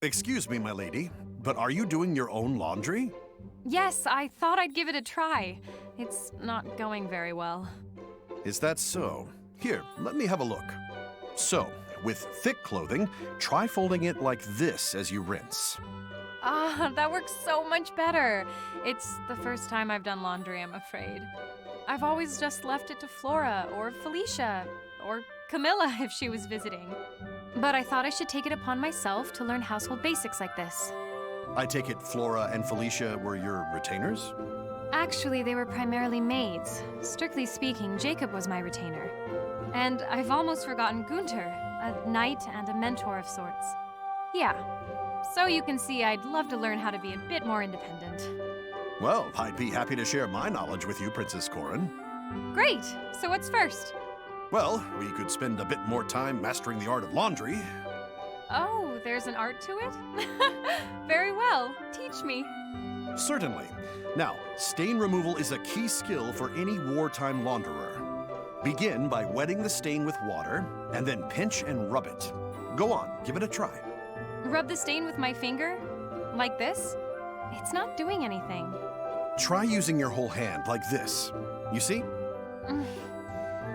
Excuse me, my lady, but are you doing your own laundry? Yes, I thought I'd give it a try. It's not going very well. Is that so? Here, let me have a look. So, with thick clothing, try folding it like this as you rinse. Ah, that works so much better. It's the first time I've done laundry, I'm afraid. I've always just left it to Flora or Felicia or Camilla if she was visiting. But I thought I should take it upon myself to learn household basics like this. I take it Flora and Felicia were your retainers? Actually, they were primarily maids. Strictly speaking, Jacob was my retainer. And I've almost forgotten Gunter, a knight and a mentor of sorts. Yeah. So you can see I'd love to learn how to be a bit more independent. Well, I'd be happy to share my knowledge with you, Princess Corin. Great! So what's first? Well, we could spend a bit more time mastering the art of laundry. Oh, there's an art to it? Very well. Teach me. Certainly. Now, stain removal is a key skill for any wartime launderer. Begin by wetting the stain with water, and then pinch and rub it. Go on, give it a try. Rub the stain with my finger? Like this? It's not doing anything. Try using your whole hand like this. You see?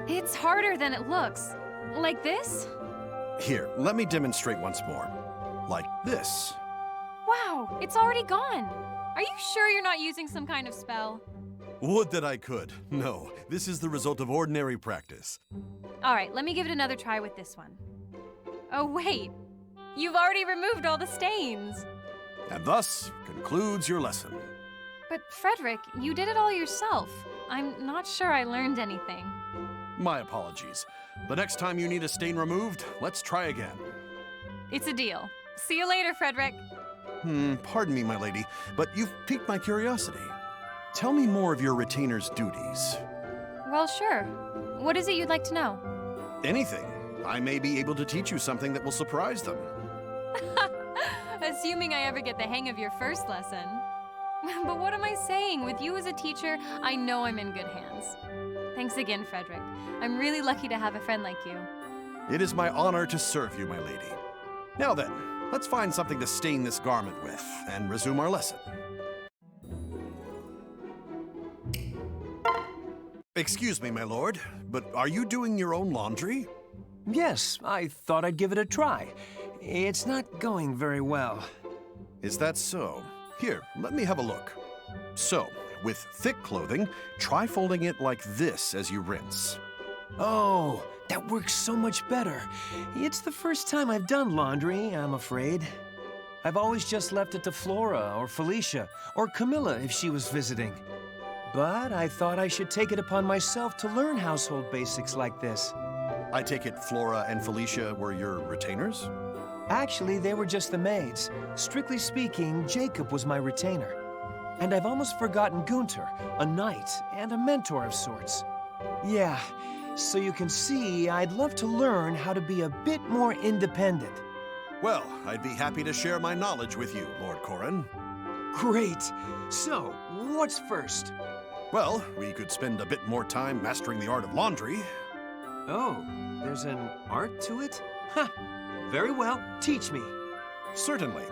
It's harder than it looks. Like this? Here, let me demonstrate once more. Like this. Wow, it's already gone. Are you sure you're not using some kind of spell? Would that I could. No, this is the result of ordinary practice. All right, let me give it another try with this one. Oh, wait. You've already removed all the stains. And thus concludes your lesson. But Frederick, you did it all yourself. I'm not sure I learned anything. My apologies. The next time you need a stain removed, let's try again. It's a deal. See you later, Frederick. Pardon me, my lady, but you've piqued my curiosity. Tell me more of your retainer's duties. Well, sure. What is it you'd like to know? Anything. I may be able to teach you something that will surprise them. Assuming I ever get the hang of your first lesson. But what am I saying? With you as a teacher, I know I'm in good hands. Thanks again, Frederick. I'm really lucky to have a friend like you. It is my honor to serve you, my lady. Now then, let's find something to stain this garment with and resume our lesson. Excuse me, my lord, but are you doing your own laundry? Yes, I thought I'd give it a try. It's not going very well. Is that so? Here, let me have a look. So, with thick clothing, try folding it like this as you rinse. Oh, that works so much better. It's the first time I've done laundry, I'm afraid. I've always just left it to Flora or Felicia or Camilla if she was visiting. But I thought I should take it upon myself to learn household basics like this. I take it Flora and Felicia were your retainers? Actually, they were just the maids. Strictly speaking, Jacob was my retainer. And I've almost forgotten Gunter, a knight and a mentor of sorts. Yeah, so you can see I'd love to learn how to be a bit more independent. Well, I'd be happy to share my knowledge with you, Lord Corin. Great! So, what's first? Well, we could spend a bit more time mastering the art of laundry. Oh, there's an art to it? Huh. Very well, teach me. Certainly.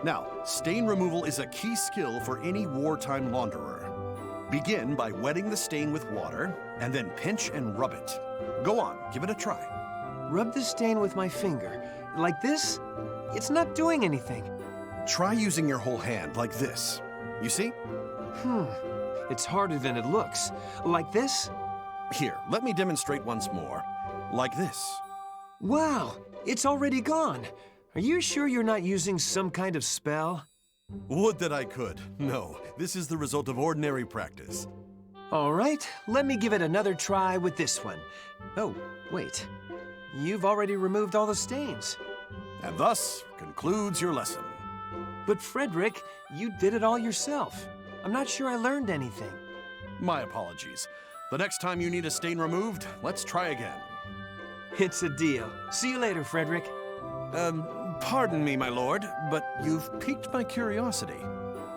Now, stain removal is a key skill for any wartime launderer. Begin by wetting the stain with water, and then pinch and rub it. Go on, give it a try. Rub the stain with my finger. Like this? It's not doing anything. Try using your whole hand like this. You see? It's harder than it looks. Like this? Here, let me demonstrate once more. Like this. Wow, it's already gone. Are you sure you're not using some kind of spell? Would that I could. No, this is the result of ordinary practice. All right, let me give it another try with this one. Oh, wait. You've already removed all the stains. And thus concludes your lesson. But Frederick, you did it all yourself. I'm not sure I learned anything. My apologies. The next time you need a stain removed, let's try again. It's a deal. See you later, Frederick. Pardon me, my lord, but you've piqued my curiosity.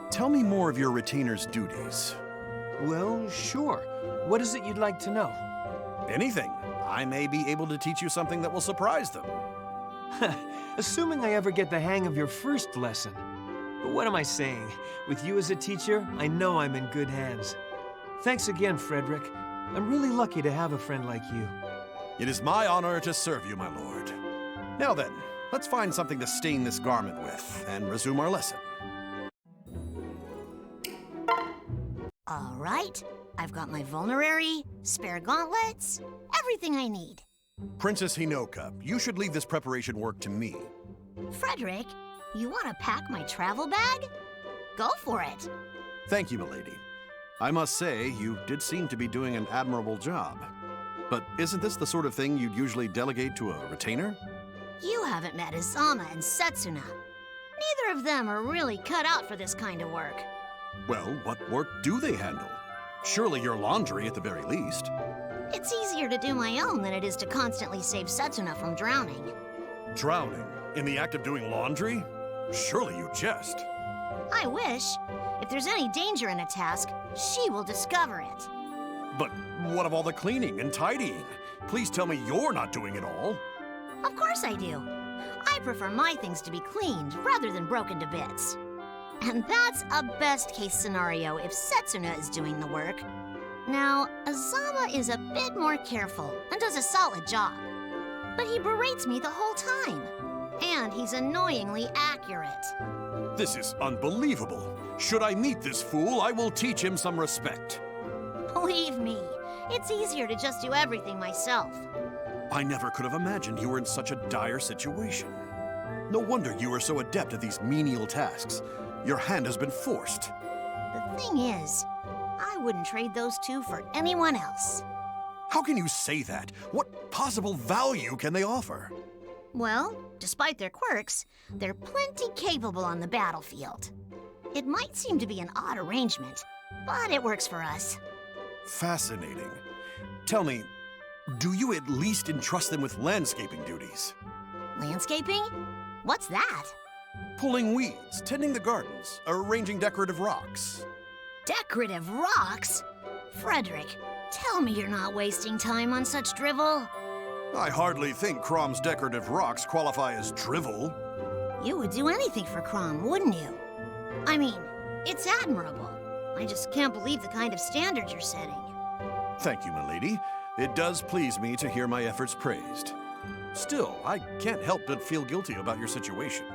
Tell me more of your retainer's duties. Well, sure. What is it you'd like to know? Anything. I may be able to teach you something that will surprise them. Assuming I ever get the hang of your first lesson. But what am I saying? With you as a teacher, I know I'm in good hands. Thanks again, Frederick. I'm really lucky to have a friend like you. It is my honor to serve you, my lord. Now then, let's find something to stain this garment with and resume our lesson. All right, I've got my vulnerary, spare gauntlets, everything I need. Princess Hinoka, you should leave this preparation work to me. Frederick, you want to pack my travel bag? Go for it. Thank you, milady. I must say, you did seem to be doing an admirable job. But isn't this the sort of thing you'd usually delegate to a retainer? You haven't met Izama and Setsuna. Neither of them are really cut out for this kind of work. Well, what work do they handle? Surely your laundry at the very least. It's easier to do my own than it is to constantly save Setsuna from drowning. Drowning? In the act of doing laundry? Surely you jest. I wish. If there's any danger in a task, she will discover it. But what of all the cleaning and tidying? Please tell me you're not doing it all. Of course I do. I prefer my things to be cleaned rather than broken to bits. And that's a best-case scenario if Setsuna is doing the work. Now, Izama is a bit more careful and does a solid job. But he berates me the whole time. And he's annoyingly accurate. This is unbelievable. Should I meet this fool, I will teach him some respect. Believe me, it's easier to just do everything myself. I never could have imagined you were in such a dire situation. No wonder you are so adept at these menial tasks. Your hand has been forced. The thing is, I wouldn't trade those two for anyone else. How can you say that? What possible value can they offer? Well, despite their quirks, they're plenty capable on the battlefield. It might seem to be an odd arrangement, but it works for us. Fascinating. Tell me, do you at least entrust them with landscaping duties? Landscaping? What's that? Pulling weeds, tending the gardens, arranging decorative rocks. Decorative rocks? Frederick, tell me you're not wasting time on such drivel. I hardly think Crom's decorative rocks qualify as drivel. You would do anything for Crom, wouldn't you? I mean, it's admirable. I just can't believe the kind of standards you're setting. Thank you, milady. It does please me to hear my efforts praised. Still, I can't help but feel guilty about your situation.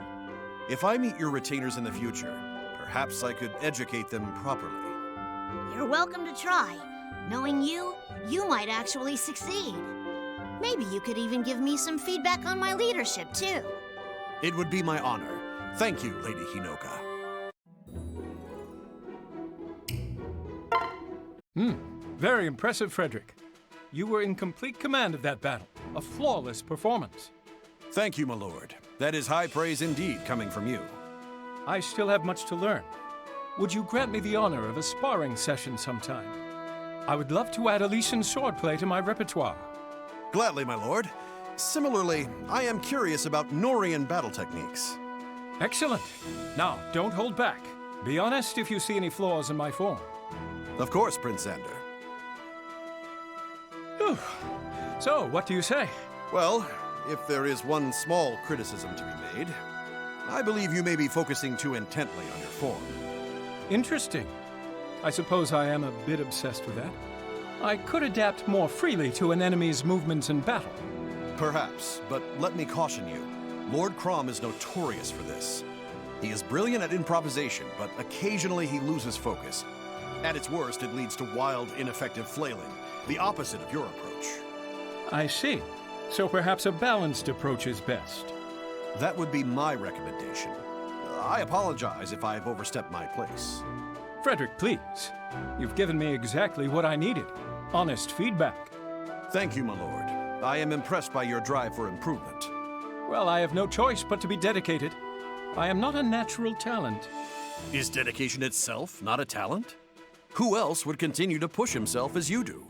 If I meet your retainers in the future, perhaps I could educate them properly. You're welcome to try. Knowing you, you might actually succeed. Maybe you could even give me some feedback on my leadership, too. It would be my honor. Thank you, Lady Hinoka. Very impressive, Frederick. You were in complete command of that battle. A flawless performance. Thank you, my lord. That is high praise indeed coming from you. I still have much to learn. Would you grant me the honor of a sparring session sometime? I would love to add Elysian swordplay to my repertoire. Gladly, my lord. Similarly, I am curious about Norian battle techniques. Excellent. Now, don't hold back. Be honest if you see any flaws in my form. Of course, Prince Xander. Whew. So, what do you say? Well, if there is one small criticism to be made, I believe you may be focusing too intently on your form. Interesting. I suppose I am a bit obsessed with that. I could adapt more freely to an enemy's movements in battle. Perhaps, but let me caution you. Lord Crom is notorious for this. He is brilliant at improvisation, but occasionally he loses focus. At its worst, it leads to wild, ineffective flailing, the opposite of your approach. I see. So perhaps a balanced approach is best. That would be my recommendation. I apologize if I've overstepped my place. Frederick, please. You've given me exactly what I needed. Honest feedback. Thank you, my lord. I am impressed by your drive for improvement. Well, I have no choice but to be dedicated. I am not a natural talent. Is dedication itself not a talent? Who else would continue to push himself as you do?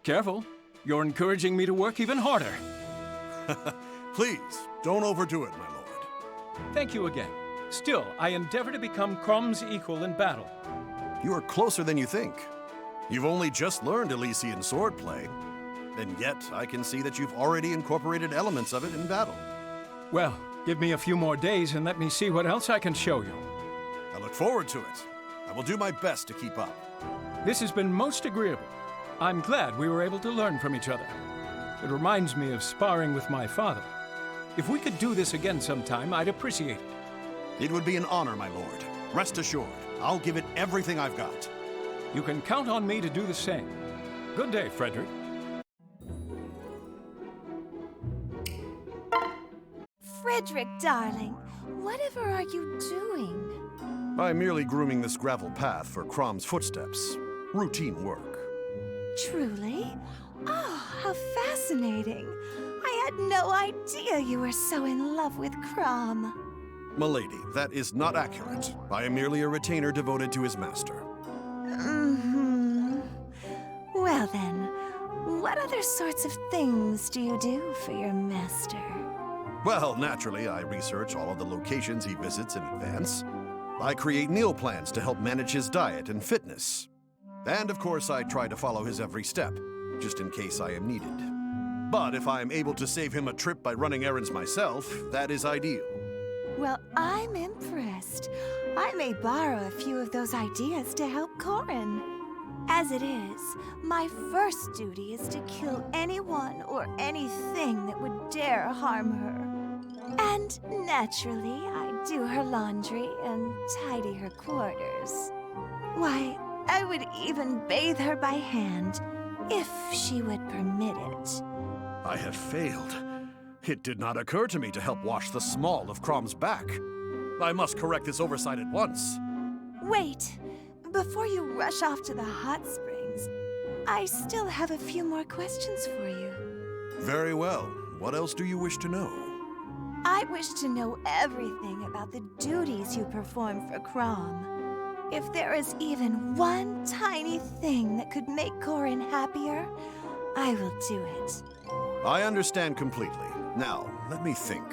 Careful. You're encouraging me to work even harder. Please, don't overdo it, my lord. Thank you again. Still, I endeavor to become Crom's equal in battle. You are closer than you think. You've only just learned Elysian swordplay, and yet I can see that you've already incorporated elements of it in battle. Well, give me a few more days and let me see what else I can show you. I look forward to it. I will do my best to keep up. This has been most agreeable. I'm glad we were able to learn from each other. It reminds me of sparring with my father. If we could do this again sometime, I'd appreciate it. It would be an honor, my lord. Rest assured, I'll give it everything I've got. You can count on me to do the same. Good day, Frederick. Frederick, darling, whatever are you doing? I'm merely grooming this gravel path for Crom's footsteps. Routine work. Truly? Oh, how fascinating. I had no idea you were so in love with Crom. Milady, that is not accurate. I am merely a retainer devoted to his master. Mm-hmm. Well then, what other sorts of things do you do for your master? Well, naturally, I research all of the locations he visits in advance. I create meal plans to help manage his diet and fitness. And of course, I try to follow his every step, just in case I am needed. But if I am able to save him a trip by running errands myself, that is ideal. Well, I'm impressed. I may borrow a few of those ideas to help Corin. As it is, my first duty is to kill anyone or anything that would dare harm her. And naturally, I do her laundry and tidy her quarters. Why, I would even bathe her by hand, if she would permit it. I have failed. It did not occur to me to help wash the small of Crom's back. I must correct this oversight at once. Wait, before you rush off to the hot springs, I still have a few more questions for you. Very well. What else do you wish to know? I wish to know everything about the duties you perform for Crom. If there is even one tiny thing that could make Corin happier, I will do it. I understand completely. Now, let me think.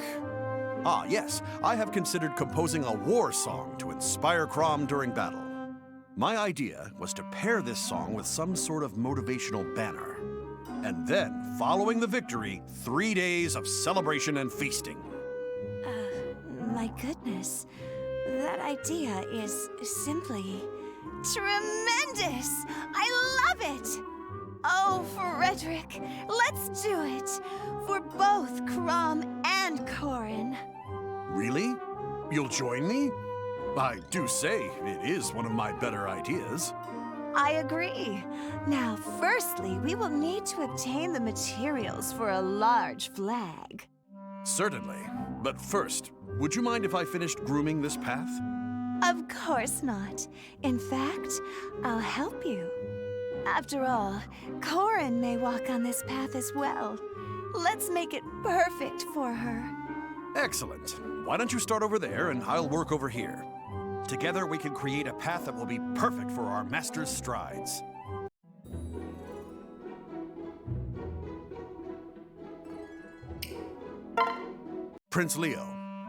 Ah, yes, I have considered composing a war song to inspire Crom during battle. My idea was to pair this song with some sort of motivational banner. And then, following the victory, 3 days of celebration and feasting. My goodness. That idea is simply tremendous! I love it! Oh, Frederick, let's do it! For both Crom and Corin. Really? You'll join me? I do say it is one of my better ideas. I agree. Now, firstly, we will need to obtain the materials for a large flag. Certainly. But first, would you mind if I finished grooming this path? Of course not. In fact, I'll help you. After all, Corin may walk on this path as well. Let's make it perfect for her. Excellent. Why don't you start over there and I'll work over here. Together we can create a path that will be perfect for our master's strides. Prince Leo,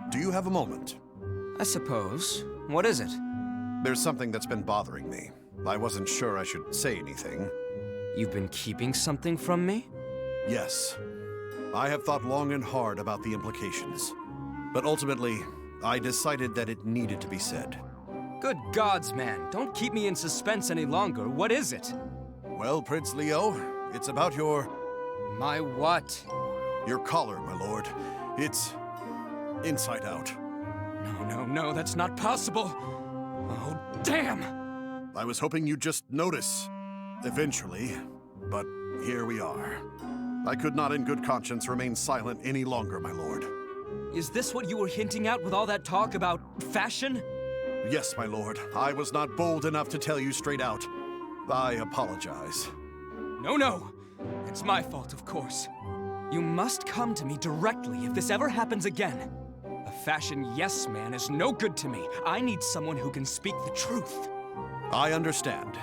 do you have a moment? I suppose. What is it? There's something that's been bothering me. I wasn't sure I should say anything. You've been keeping something from me? Yes. I have thought long and hard about the implications. But ultimately, I decided that it needed to be said. Good gods, man. Don't keep me in suspense any longer. What is it? Well, Prince Leo, it's about your... My what? Your collar, my lord. It's... inside out. No, that's not possible. Oh, damn! I was hoping you'd just notice. Eventually. But here we are. I could not in good conscience remain silent any longer, my lord. Is this what you were hinting at with all that talk about fashion? Yes, my lord. I was not bold enough to tell you straight out. I apologize. No. It's my fault, of course. You must come to me directly if this ever happens again. A fashion yes man is no good to me. I need someone who can speak the truth. I understand.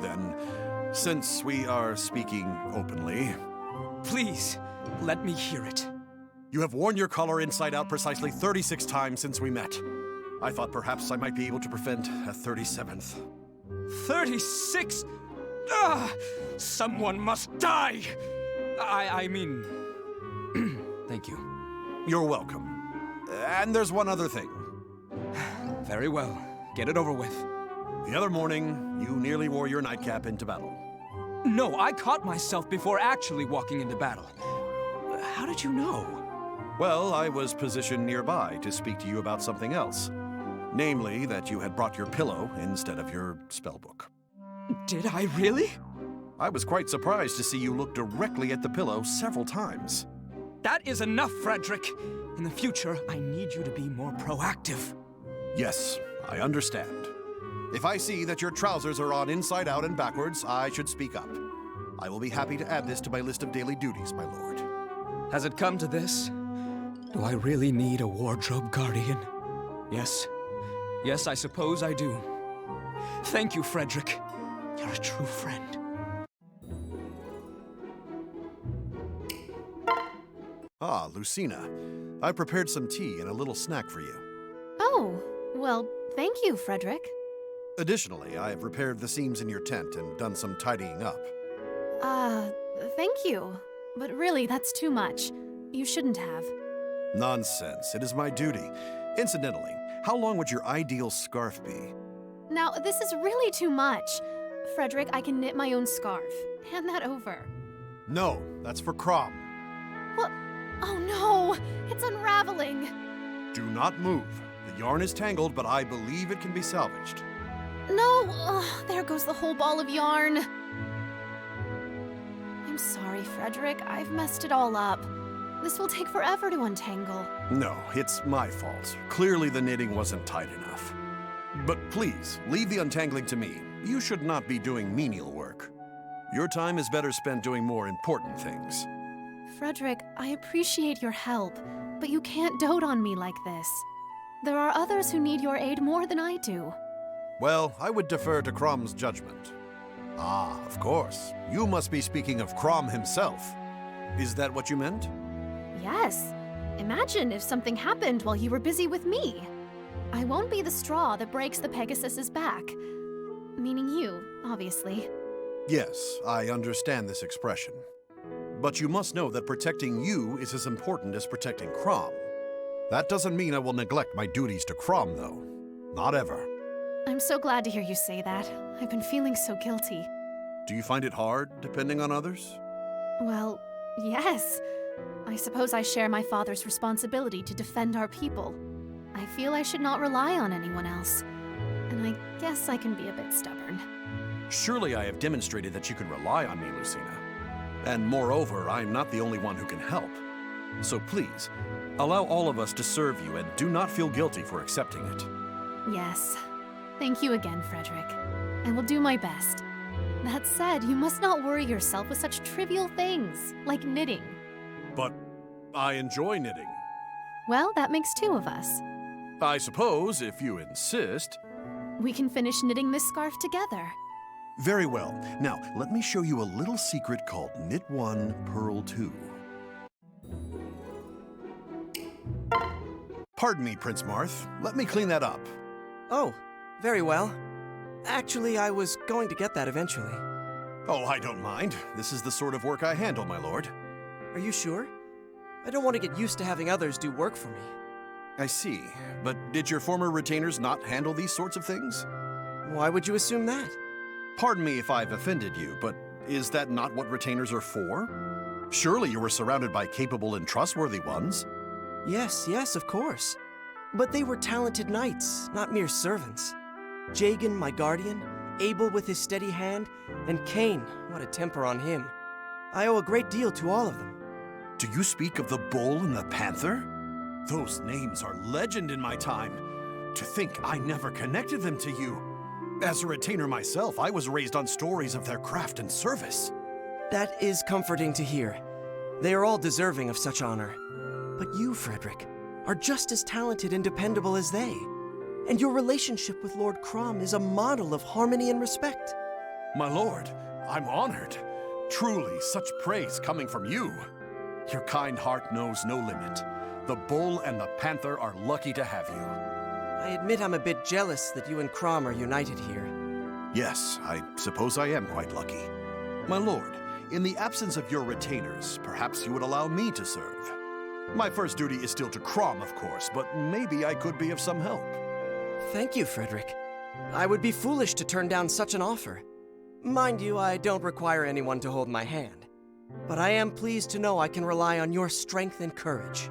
Then, since we are speaking openly... Please, let me hear it. You have worn your collar inside out precisely 36 times since we met. I thought perhaps I might be able to prevent a 37th. 36? Ah! Someone must die! I mean... Thank you. You're welcome. And there's one other thing. Very well. Get it over with. The other morning, you nearly wore your nightcap into battle. No, I caught myself before actually walking into battle. How did you know? Well, I was positioned nearby to speak to you about something else. Namely, that you had brought your pillow instead of your spellbook. Did I really? I was quite surprised to see you look directly at the pillow several times. That is enough, Frederick. In the future, I need you to be more proactive. Yes, I understand. If I see that your trousers are on inside out and backwards, I should speak up. I will be happy to add this to my list of daily duties, my lord. Has it come to this? Do I really need a wardrobe guardian? Yes. Yes, I suppose I do. Thank you, Frederick. You're a true friend. Ah, Lucina. I prepared some tea and a little snack for you. Oh, well, thank you, Frederick. Additionally, I have repaired the seams in your tent and done some tidying up. Thank you. But really, that's too much. You shouldn't have. Nonsense. It is my duty. Incidentally, how long would your ideal scarf be? Now, this is really too much. Frederick, I can knit my own scarf. Hand that over. No, that's for Crom. What? Oh no! It's unraveling! Do not move. The yarn is tangled, but I believe it can be salvaged. No! Ugh, there goes the whole ball of yarn. I'm sorry, Frederick. I've messed it all up. This will take forever to untangle. No, it's my fault. Clearly the knitting wasn't tight enough. But please, leave the untangling to me. You should not be doing menial work. Your time is better spent doing more important things. Frederick, I appreciate your help, but you can't dote on me like this. There are others who need your aid more than I do. Well, I would defer to Crom's judgment. Ah, of course. You must be speaking of Crom himself. Is that what you meant? Yes. Imagine if something happened while you were busy with me. I won't be the straw that breaks the Pegasus's back. Meaning you, obviously. Yes, I understand this expression. But you must know that protecting you is as important as protecting Crom. That doesn't mean I will neglect my duties to Crom, though. Not ever. I'm so glad to hear you say that. I've been feeling so guilty. Do you find it hard, depending on others? Well, yes. I suppose I share my father's responsibility to defend our people. I feel I should not rely on anyone else. And I guess I can be a bit stubborn. Surely I have demonstrated that you can rely on me, Lucina. And moreover, I'm not the only one who can help. So please, allow all of us to serve you and do not feel guilty for accepting it. Yes. Thank you again, Frederick. I will do my best. That said, you must not worry yourself with such trivial things, like knitting. But I enjoy knitting. Well, that makes two of us. I suppose, if you insist. We can finish knitting this scarf together. Very well. Now, let me show you a little secret called Knit 1, Purl 2. Pardon me, Prince Marth. Let me clean that up. Oh, very well. Actually, I was going to get that eventually. Oh, I don't mind. This is the sort of work I handle, my lord. Are you sure? I don't want to get used to having others do work for me. I see. But did your former retainers not handle these sorts of things? Why would you assume that? Pardon me if I've offended you, but is that not what retainers are for? Surely you were surrounded by capable and trustworthy ones. Yes, of course. But they were talented knights, not mere servants. Jagan, my guardian, Abel with his steady hand, and Cain, what a temper on him. I owe a great deal to all of them. Do you speak of the bull and the panther? Those names are legend in my time. To think I never connected them to you. As a retainer myself, I was raised on stories of their craft and service. That is comforting to hear. They are all deserving of such honor. But you, Frederick, are just as talented and dependable as they. And your relationship with Lord Crom is a model of harmony and respect. My lord, I'm honored. Truly, such praise coming from you. Your kind heart knows no limit. The bull and the panther are lucky to have you. I admit I'm a bit jealous that you and Crom are united here. Yes, I suppose I am quite lucky. My lord, in the absence of your retainers, perhaps you would allow me to serve. My first duty is still to Crom, of course, but maybe I could be of some help. Thank you, Frederick. I would be foolish to turn down such an offer. Mind you, I don't require anyone to hold my hand. But I am pleased to know I can rely on your strength and courage.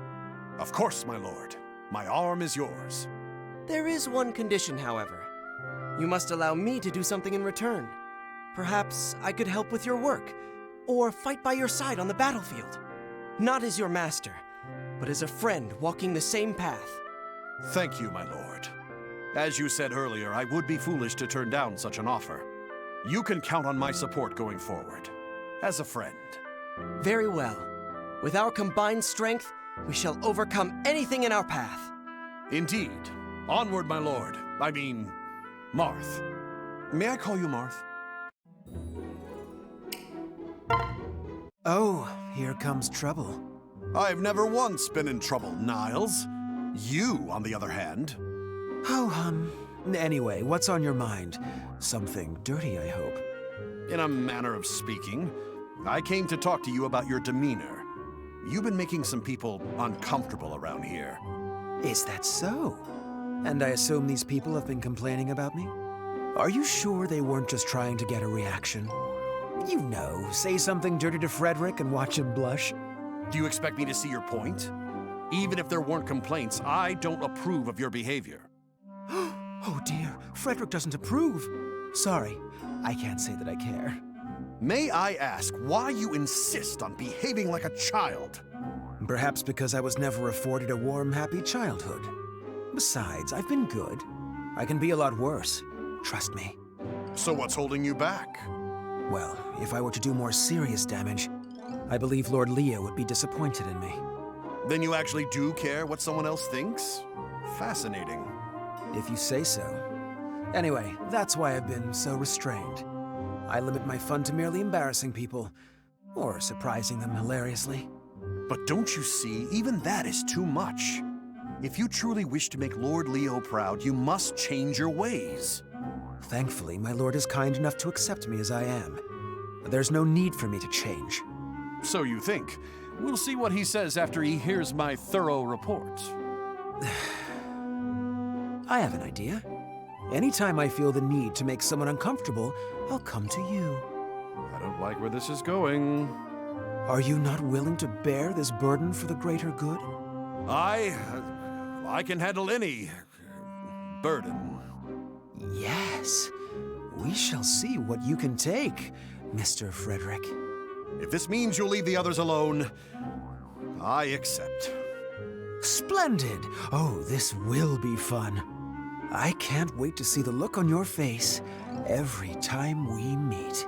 Of course, my lord. My arm is yours. There is one condition, however. You must allow me to do something in return. Perhaps I could help with your work, or fight by your side on the battlefield. Not as your master, but as a friend walking the same path. Thank you, my lord. As you said earlier, I would be foolish to turn down such an offer. You can count on my support going forward, as a friend. Very well. With our combined strength, we shall overcome anything in our path. Indeed. Onward, my lord. I mean, Marth. May I call you Marth? Oh, here comes trouble. I've never once been in trouble, Niles. You, on the other hand. Oh, anyway, what's on your mind? Something dirty, I hope. In a manner of speaking, I came to talk to you about your demeanor. You've been making some people uncomfortable around here. Is that so? And I assume these people have been complaining about me? Are you sure they weren't just trying to get a reaction? You know, say something dirty to Frederick and watch him blush. Do you expect me to see your point? Even if there weren't complaints, I don't approve of your behavior. Oh dear, Frederick doesn't approve. Sorry, I can't say that I care. May I ask why you insist on behaving like a child? Perhaps because I was never afforded a warm, happy childhood. Besides, I've been good. I can be a lot worse. Trust me. So what's holding you back? Well, if I were to do more serious damage, I believe Lord Leo would be disappointed in me. Then you actually do care what someone else thinks? Fascinating. If you say so. Anyway, that's why I've been so restrained. I limit my fun to merely embarrassing people, or surprising them hilariously. But don't you see, even that is too much. If you truly wish to make Lord Leo proud, you must change your ways. Thankfully, my lord is kind enough to accept me as I am. There's no need for me to change. So you think. We'll see what he says after he hears my thorough report. I have an idea. Anytime I feel the need to make someone uncomfortable, I'll come to you. I don't like where this is going. Are you not willing to bear this burden for the greater good? I can handle any burden. Yes. We shall see what you can take, Mr. Frederick. If this means you'll leave the others alone, I accept. Splendid! Oh, this will be fun. I can't wait to see the look on your face every time we meet.